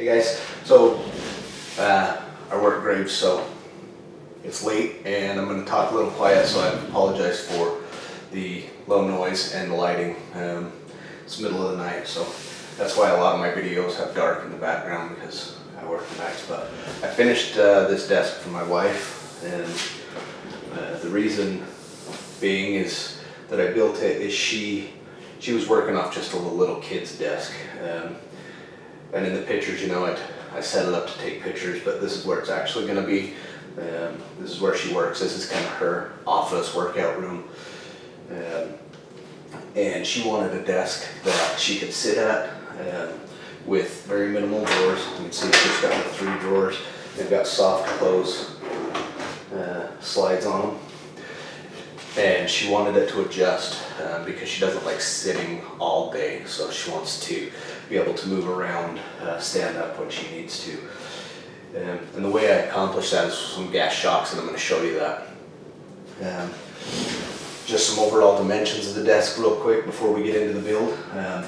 Hey guys, so I work graves, so it's late and I'm going to talk a little quiet, so I apologize for the low noise and the lighting. It's the middle of the night, so that's why a lot of my videos have dark in the background, because I work the nights. But I finished this desk for my wife, and the reason being is that I built it is she was working off just a little kid's desk. And in the pictures, you know, I set it up to take pictures, but this is where it's actually going to be. This is where she works. This is kind of her office workout room. And she wanted a desk that she could sit at with very minimal drawers. You can see it's just got the 3 drawers. They've got soft close slides on them. And she wanted it to adjust because she doesn't like sitting all day, so she wants to be able to move around, stand up when she needs to. And the way I accomplish that is with some gas shocks, and I'm going to show you that. Just some overall dimensions of the desk real quick before we get into the build.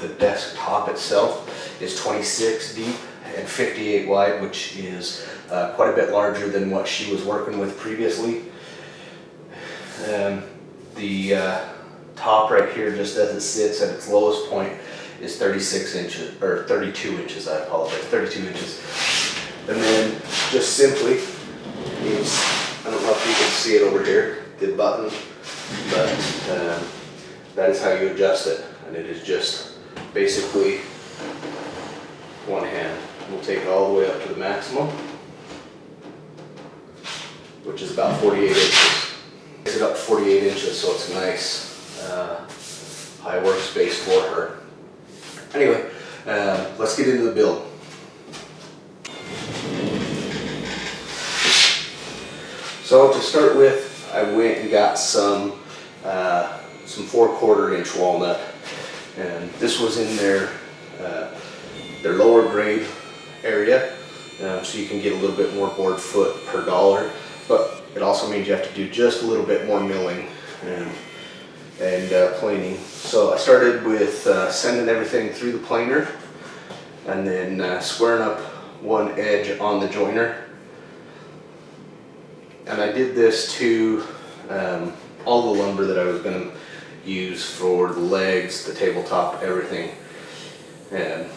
The desk top itself is 26 deep and 58 wide, which is quite a bit larger than what she was working with previously. The top right here, just as it sits at its lowest point, is 36 inches, or 32 inches, I apologize, 32 inches. And then just simply is, I don't know if you can see it over here, the button, but that is how you adjust it. And it is just basically one hand. We'll take it all the way up to the maximum, which is about 48 inches. It's about 48 inches, so it's a nice high workspace for her. Anyway, let's get into the build. So to start with, I went and got some 4/4 inch walnut, and this was in their lower grade area, so you can get a little bit more board foot per dollar, but it also means you have to do just a little bit more milling and planing. So I started with sending everything through the planer, and then squaring up one edge on the joiner. And I did this to all the lumber that I was going to use for the legs, the tabletop, everything. And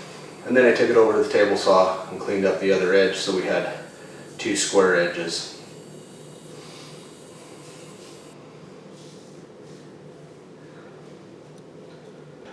then I took it over to the table saw and cleaned up the other edge, so we had 2 square edges.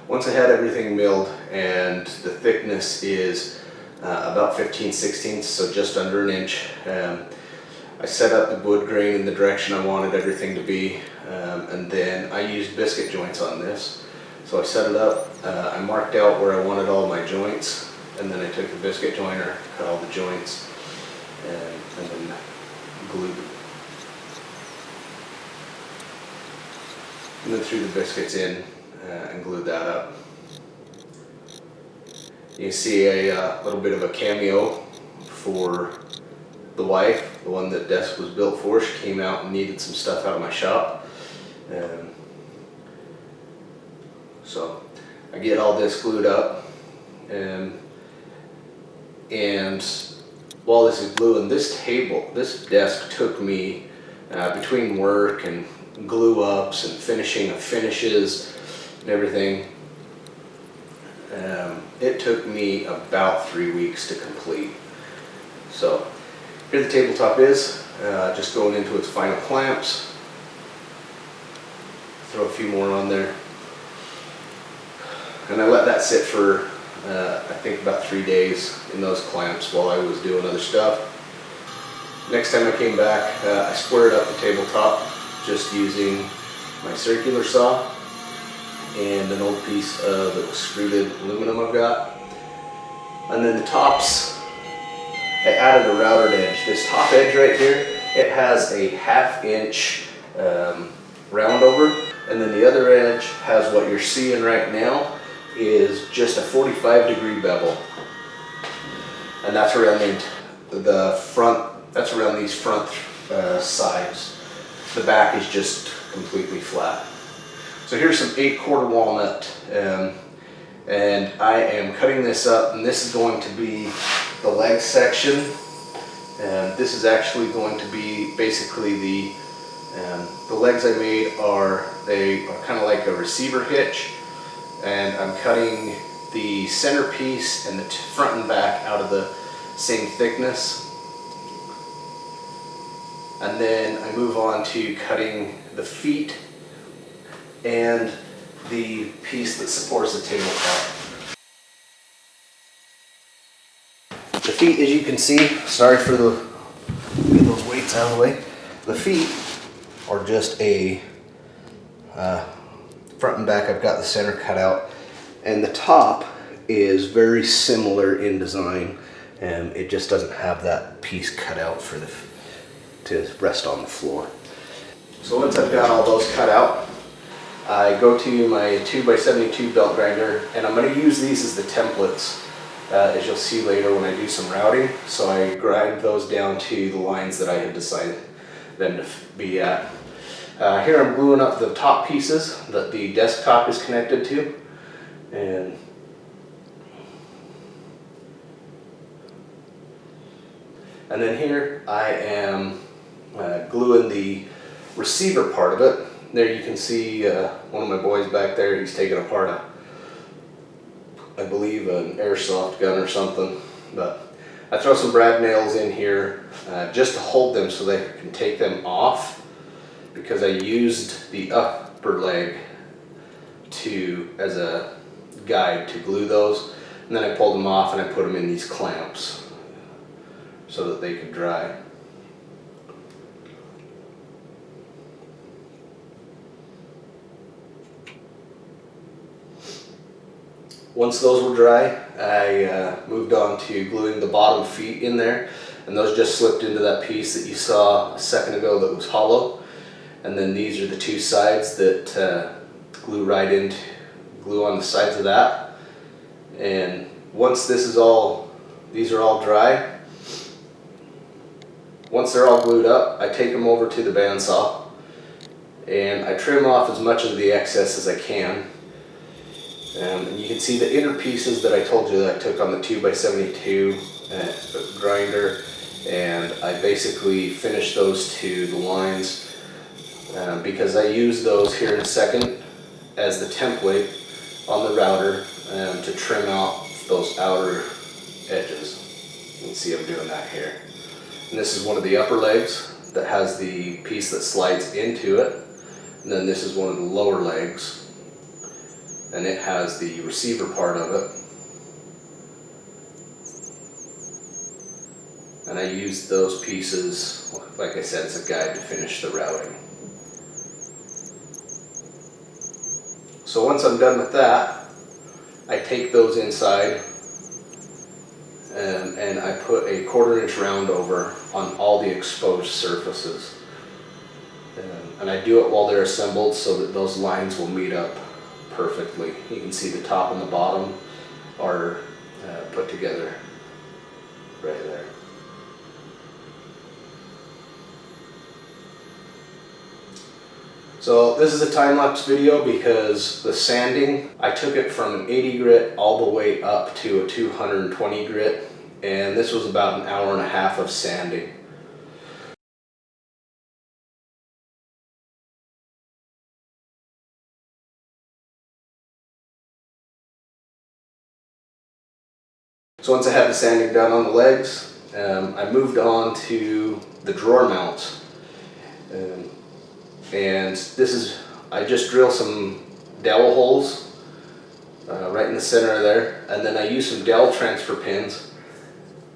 Once I had everything milled, and the thickness is about 15/16, so just under an inch, I set up the wood grain in the direction I wanted everything to be, and then I used biscuit joints on this. So I set it up, I marked out where I wanted all my joints, and then I took the biscuit joiner, cut all the joints, and then glued it. And then threw the biscuits in and glued that up. You can see a little bit of a cameo for the wife, the one that desk was built for. She came out and needed some stuff out of my shop. So I get all this glued up, and while this is gluing, this desk took me between work and glue ups and finishing of finishes and everything, it took me about 3 weeks to complete. So here the tabletop is, just going into its final clamps. Throw a few more on there. And I let that sit for, I think about 3 days in those clamps while I was doing other stuff. Next time I came back, I squared up the tabletop just using my circular saw and an old piece of extruded aluminum I've got. And then the tops, I added a routed edge. This top edge right here, it has a 1/2 inch round over, and then the other edge has what you're seeing right now is just a 45-degree bevel. And that's around the front, that's around these front sides. The back is just completely flat. So here's some 8/4 walnut, and I am cutting this up, and this is going to be the leg section. And this is actually going to be basically the legs I made are kind of like a receiver hitch, and I'm cutting the centerpiece and the front and back out of the same thickness. And then I move on to cutting the feet and the piece that supports the tabletop. The feet, as you can see, sorry for get those weights out of the way. The feet are just a front and back. I've got the center cut out, and the top is very similar in design, and it just doesn't have that piece cut out to rest on the floor. So once I've got all those cut out, I go to my 2x72 belt grinder, and I'm going to use these as the templates, as you'll see later when I do some routing. So I grind those down to the lines that I had decided them to be at. Here I'm gluing up the top pieces that the desktop is connected to, and then here I am gluing the receiver part of it. There you can see one of my boys back there, he's taking apart I believe an airsoft gun or something, but I throw some brad nails in here just to hold them so they can take them off, because I used the upper leg as a guide to glue those, and then I pulled them off and I put them in these clamps so that they could dry. Once those were dry, I moved on to gluing the bottom feet in there, and those just slipped into that piece that you saw a second ago that was hollow. And then these are the two sides that glue on the sides of that. And once these are all dry, once they're all glued up, I take them over to the bandsaw and I trim off as much of the excess as I can. And you can see the inner pieces that I told you that I took on the 2x72 grinder, and I basically finished those to the lines because I use those here in a second as the template on the router to trim out those outer edges. You can see I'm doing that here. And this is one of the upper legs that has the piece that slides into it, and then this is one of the lower legs, and it has the receiver part of it. And I used those pieces, like I said, as a guide to finish the routing. So once I'm done with that, I take those inside and I put a 1/4 inch round over on all the exposed surfaces. And I do it while they're assembled so that those lines will meet up perfectly. You can see the top and the bottom are put together right there. So this is a time-lapse video because the sanding, I took it from an 80 grit all the way up to a 220 grit, and this was about an hour and a half of sanding. So once I had the sanding done on the legs, I moved on to the drawer mounts. And I just drill some dowel holes right in the center of there, and then I use some dowel transfer pins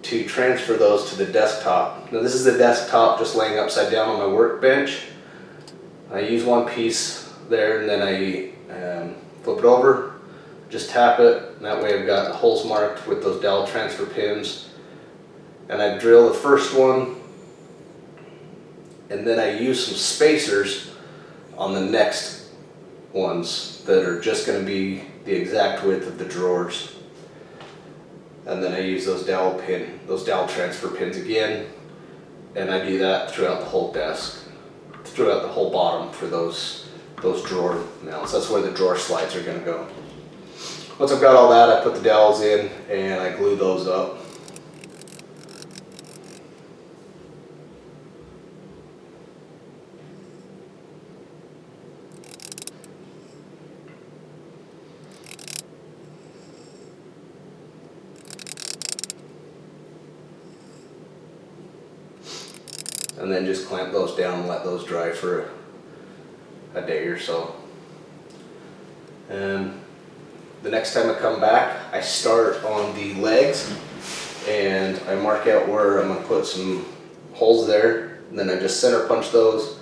to transfer those to the desktop. Now this is the desktop just laying upside down on my workbench. I use one piece there, and then I flip it over, just tap it, and that way I've got the holes marked with those dowel transfer pins. And I drill the first one, and then I use some spacers on the next ones that are just going to be the exact width of the drawers. And then I use those dowel transfer pins again, and I do that throughout the whole desk, throughout the whole bottom for those drawer mounts. That's where the drawer slides are going to go. Once I've got all that, I put the dowels in and I glue those up. and then just clamp those down and let those dry for a day or so. And the next time I come back, I start on the legs and I mark out where I'm going to put some holes there, and then I just center punch those.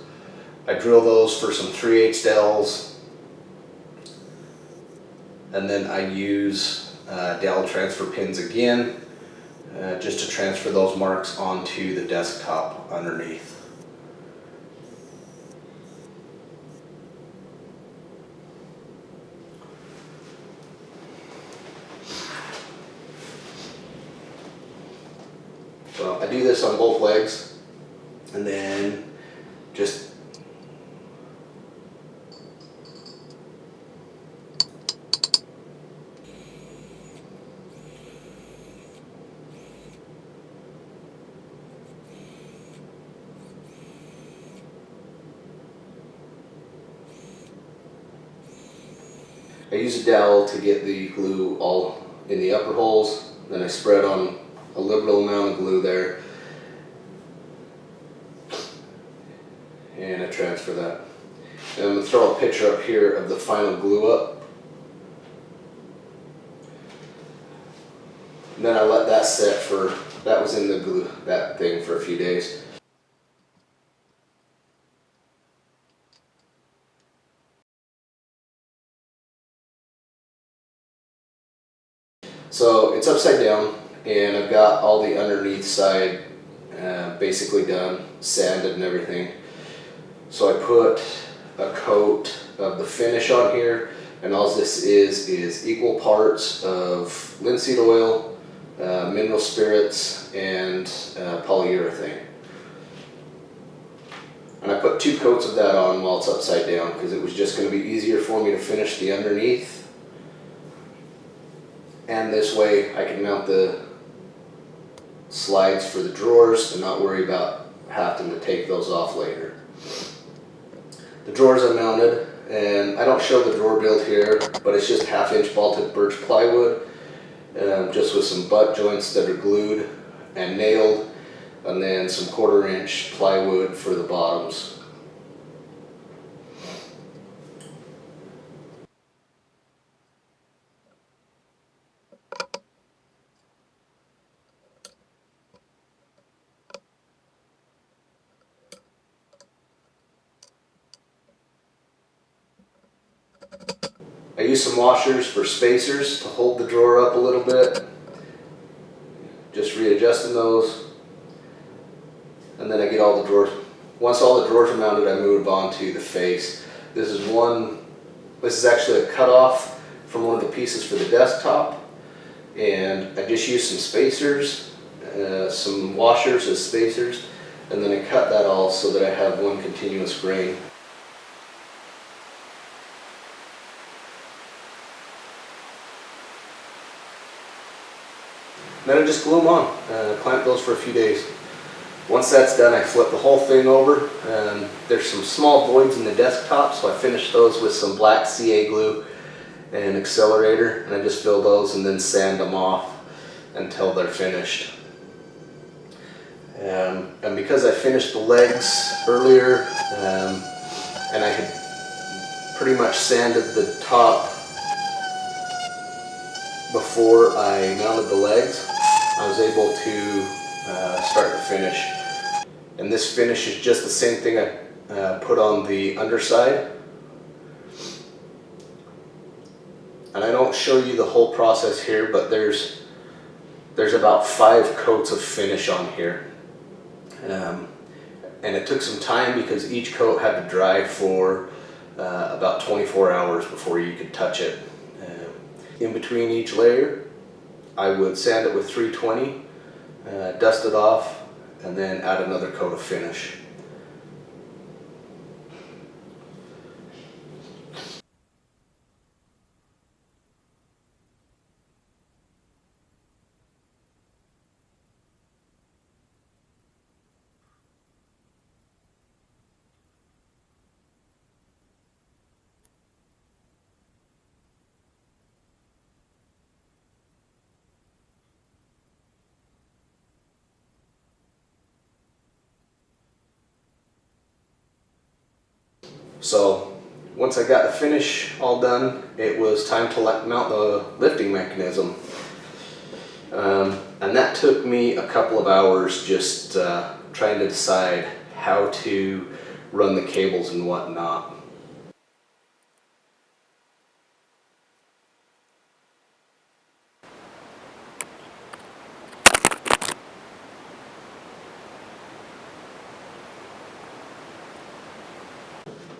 I drill those for some 3/8 dowels, and then I use dowel transfer pins again just to transfer those marks onto the desktop underneath. So I do this on both legs, and then just I use a dowel to get the glue all in the upper holes, then I spread on a liberal amount of glue there, and I transfer that. And I'm going to throw a picture up here of the final glue up. And then I let that set for, that was in the glue, that thing for a few days. So it's upside down, and I've got all the underneath side basically done, sanded and everything. So I put a coat of the finish on here, and all this is equal parts of linseed oil, mineral spirits, and polyurethane. And I put 2 coats of that on while it's upside down because it was just going to be easier for me to finish the underneath. And this way I can mount the slides for the drawers and not worry about having to take those off later. The drawers are mounted, and I don't show the drawer build here, but it's just 1/2-inch vaulted birch plywood, just with some butt joints that are glued and nailed, and then some 1/4-inch plywood for the bottoms. I use some washers for spacers to hold the drawer up a little bit. Just readjusting those. And then I get all the drawers. Once all the drawers are mounted, I move on to the face. This is actually a cutoff from one of the pieces for the desktop. And I just use some spacers, some washers as spacers, and then I cut that all so that I have one continuous grain. Then I just glue them on, clamp those for a few days. Once that's done, I flip the whole thing over. There's some small voids in the desktop, so I finish those with some black CA glue and accelerator, and I just fill those and then sand them off until they're finished. And because I finished the legs earlier, and I had pretty much sanded the top before I mounted the legs, I was able to start to finish. And this finish is just the same thing I put on the underside. And I don't show you the whole process here, but there's about 5 coats of finish on here. And it took some time because each coat had to dry for about 24 hours before you could touch it. In between each layer, I would sand it with 320, dust it off, and then add another coat of finish. So once I got the finish all done, it was time to mount the lifting mechanism. And that took me a couple of hours just trying to decide how to run the cables and whatnot.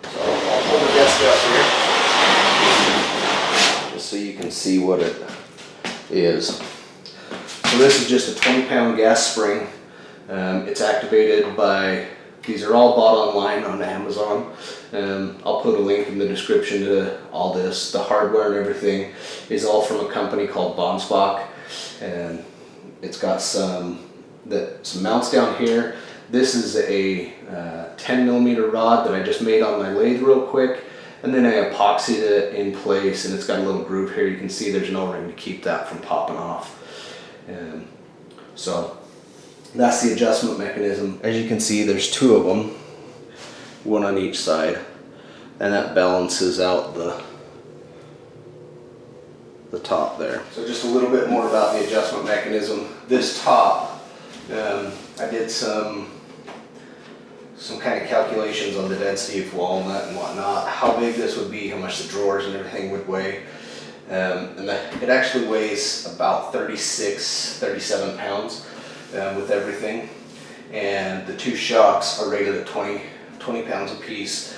So I'll pull the desk up here just so you can see what it is. So this is just a 20-pound gas spring. It's activated by, these are all bought online on Amazon. I'll put a link in the description to all this. The hardware and everything is all from a company called Bonsbach. And it's got some mounts down here. This is a 10mm rod that I just made on my lathe real quick. And then I epoxied it in place, and it's got a little groove here. You can see there's an O-ring to keep that from popping off. So that's the adjustment mechanism. As you can see, there's two of them, one on each side, and that balances out the top there. So just a little bit more about the adjustment mechanism. This top, I did some kind of calculations on the density of walnut and whatnot, how big this would be, how much the drawers and everything would weigh. And it actually weighs about 37 pounds with everything. And the two shocks are rated at 20 pounds a piece.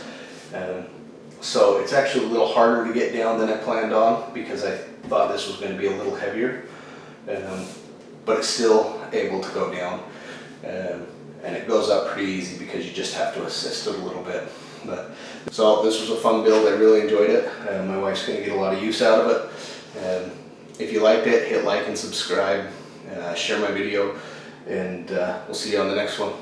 So it's actually a little harder to get down than I planned on, because I thought this was going to be a little heavier. But it's still able to go down. And it goes up pretty easy because you just have to assist it a little bit. So this was a fun build. I really enjoyed it. My wife's going to get a lot of use out of it. If you liked it, hit like and subscribe. Share my video, and we'll see you on the next one.